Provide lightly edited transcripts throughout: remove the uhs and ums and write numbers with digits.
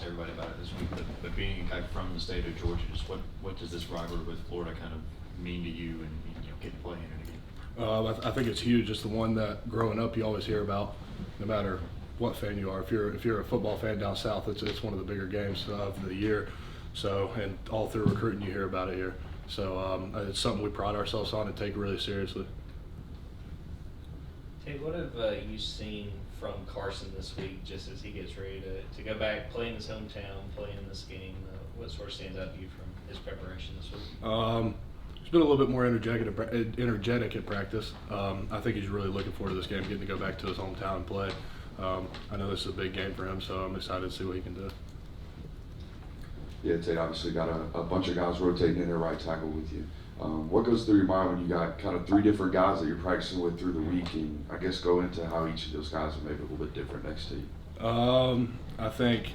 everybody about it this week, but being a guy from the state of Georgia, just what does this rivalry with Florida kind of mean to you and getting to play in it again? I think it's huge. It's the one that growing up you always hear about, no matter what fan you are. If you're a football fan down south, it's one of the bigger games of the year. So, and all through recruiting you hear about it here. So it's something we pride ourselves on and take really seriously. Tate, what have you seen from Carson this week, just as he gets ready to go back, play in his hometown, play in this game? What sort of stands out to you from his preparation this week? He's been a little bit more energetic at practice. I think he's really looking forward to this game, getting to go back to his hometown and play. I know this is a big game for him, so I'm excited to see what he can do. Yeah, Tate obviously got a bunch of guys rotating in their right tackle with you. What goes through your mind when you got kind of three different guys that you're practicing with through the week, and I guess go into how each of those guys are maybe a little bit different next to you? I think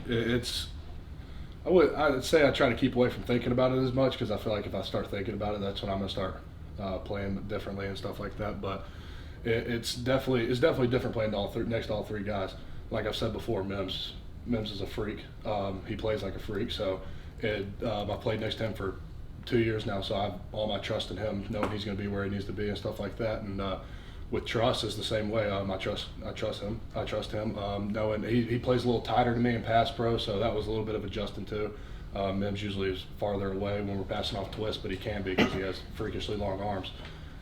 I'd say I try to keep away from thinking about it as much, because I feel like if I start thinking about it, that's when I'm going to start playing differently and stuff like that. But it's definitely different playing next to all three guys. Like I've said before, Mims is a freak. He plays like a freak. So I played next to him for 2 years now, so I have all my trust in him, knowing he's going to be where he needs to be and stuff like that. And with Truss is the same way. I trust him. Knowing he plays a little tighter to me in pass pro, so that was a little bit of adjusting too. Mims usually is farther away when we're passing off twists, but he can be because he has freakishly long arms.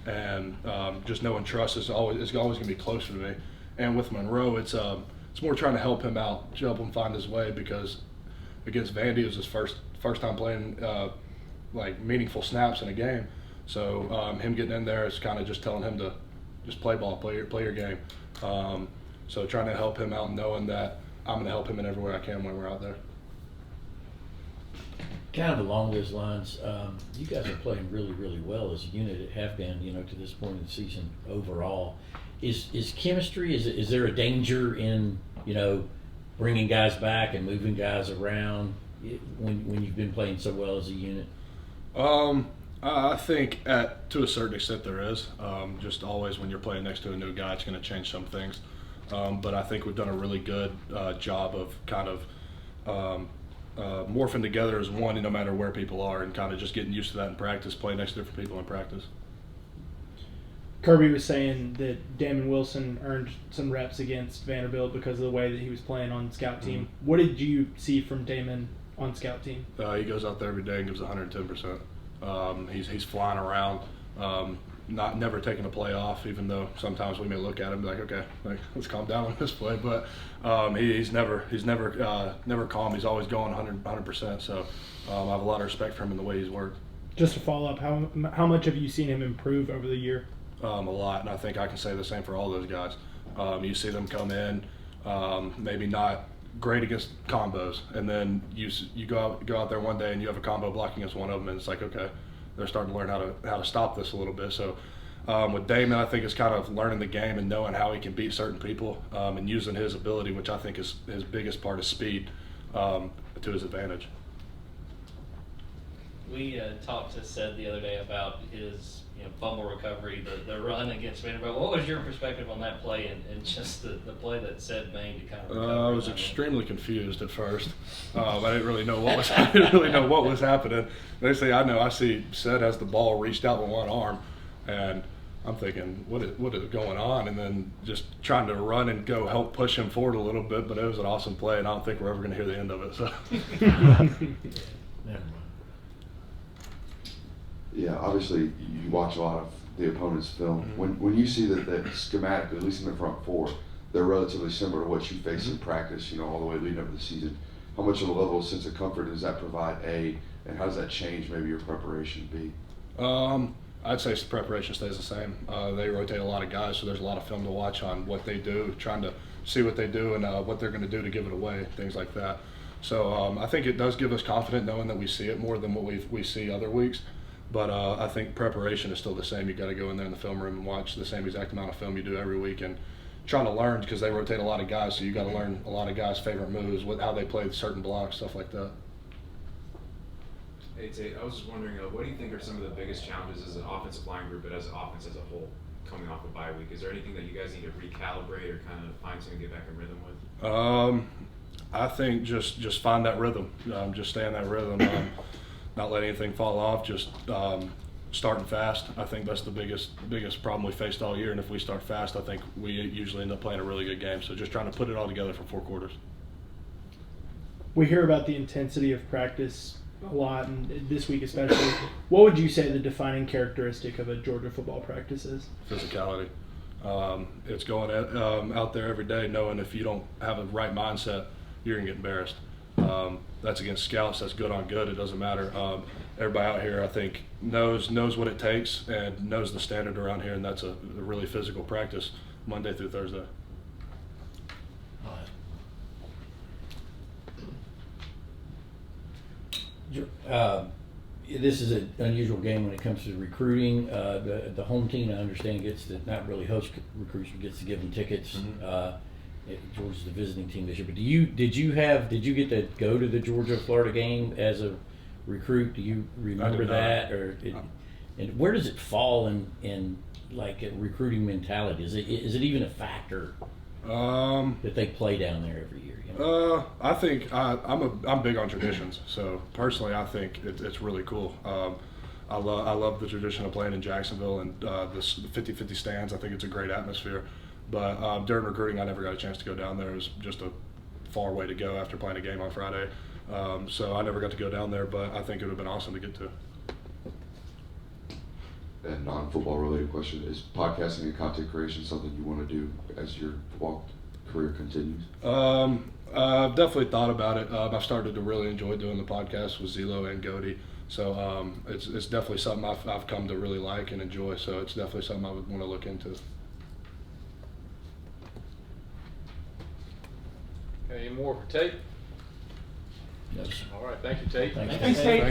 And just knowing Truss is always going to be closer to me. And with Monroe, it's more trying to help him out, help him find his way, because against Vandy it was his first time playing like meaningful snaps in a game. So him getting in there is kind of just telling him to just play ball, play your game. So trying to help him out, knowing that I'm going to help him in every way I can when we're out there. Kind of along those lines, you guys are playing really, really well as a unit. Have been, to this point in the season overall. Is chemistry? Is there a danger in bringing guys back and moving guys around when you've been playing so well as a unit? I think to a certain extent there is. Just always when you're playing next to a new guy, it's going to change some things. But I think we've done a really good job of kind of morphing together as one, no matter where people are, and kind of just getting used to that in practice, playing next to different people in practice. Kirby was saying that Damon Wilson earned some reps against Vanderbilt because of the way that he was playing on scout team. Mm-hmm. What did you see from Damon on scout team? He goes out there every day and gives 110%. He's flying around, never taking a play off, even though sometimes we may look at him and be like, okay, let's calm down on this play. But he's never calm. He's always going 100%. So I have a lot of respect for him in the way he's worked. Just to follow up, how much have you seen him improve over the year? A lot, and I think I can say the same for all those guys. You see them come in, maybe not great against combos, and then you go out there one day and you have a combo block against one of them, and it's like, okay, they're starting to learn how to stop this a little bit. So with Damon, I think it's kind of learning the game and knowing how he can beat certain people, and using his ability, which I think is his biggest part, is speed, to his advantage. We talked to Sed the other day about his fumble recovery, the run against Vanderbilt. What was your perspective on that play and just the play that Sed made to kind of recover? I was extremely confused at first. I didn't really know what was happening. They say I see Sed has the ball reached out with one arm, and I'm thinking, what is going on? And then just trying to run and go help push him forward a little bit, but it was an awesome play, and I don't think we're ever going to hear the end of it. So. Yeah, obviously you watch a lot of the opponent's film. Mm-hmm. When you see that schematically, at least in the front four, they're relatively similar to what you face in practice, all the way leading up to the season, how much of a level of sense of comfort does that provide, A, and how does that change maybe your preparation, B? I'd say the preparation stays the same. They rotate a lot of guys, so there's a lot of film to watch on what they do, trying to see what they do and what they're going to do to give it away, things like that. So I think it does give us confidence knowing that we see it more than what we see other weeks. But I think preparation is still the same. You've got to go in there in the film room and watch the same exact amount of film you do every week and try to learn, because they rotate a lot of guys, so you got to learn a lot of guys' favorite moves, how they play certain blocks, stuff like that. Hey Tate, I was just wondering, what do you think are some of the biggest challenges as an offensive line group, but as an offense as a whole, coming off a bye week? Is there anything that you guys need to recalibrate or kind of find something to get back in rhythm with? I think just find that rhythm, just stay in that rhythm, not let anything fall off, just starting fast. I think that's the biggest problem we faced all year, and if we start fast, I think we usually end up playing a really good game. So just trying to put it all together for 4 quarters. We hear about the intensity of practice a lot, and this week especially. What would you say the defining characteristic of a Georgia football practice is? Physicality. It's going out there every day knowing if you don't have a right mindset, you're going to get embarrassed. That's against scouts. That's good on good. It doesn't matter. Everybody out here, I think, knows what it takes and knows the standard around here, and that's a really physical practice Monday through Thursday. This is an unusual game when it comes to recruiting. The home team, I understand, gets to not really host recruits, but gets to give them tickets. Georgia's the visiting team this year. But did you get to go to the Georgia-Florida game as a recruit? Do you remember that, and where does it fall in like a recruiting mentality? Is it even a factor that they play down there every year? You know? I think I'm big on traditions. So personally, I think it's really cool. I love the tradition of playing in Jacksonville and the 50-50 stands. I think it's a great atmosphere. But during recruiting, I never got a chance to go down there. It was just a far way to go after playing a game on Friday. So I never got to go down there, but I think it would have been awesome to get to. And non-football related question, is podcasting and content creation something you want to do as your football career continues? I've definitely thought about it. I've started to really enjoy doing the podcast with Zelo and Goody. So it's definitely something I've come to really like and enjoy. So it's definitely something I would want to look into. Any more for Tate? Yes. All right, thank you, Tate. Thanks, Thanks, Tate.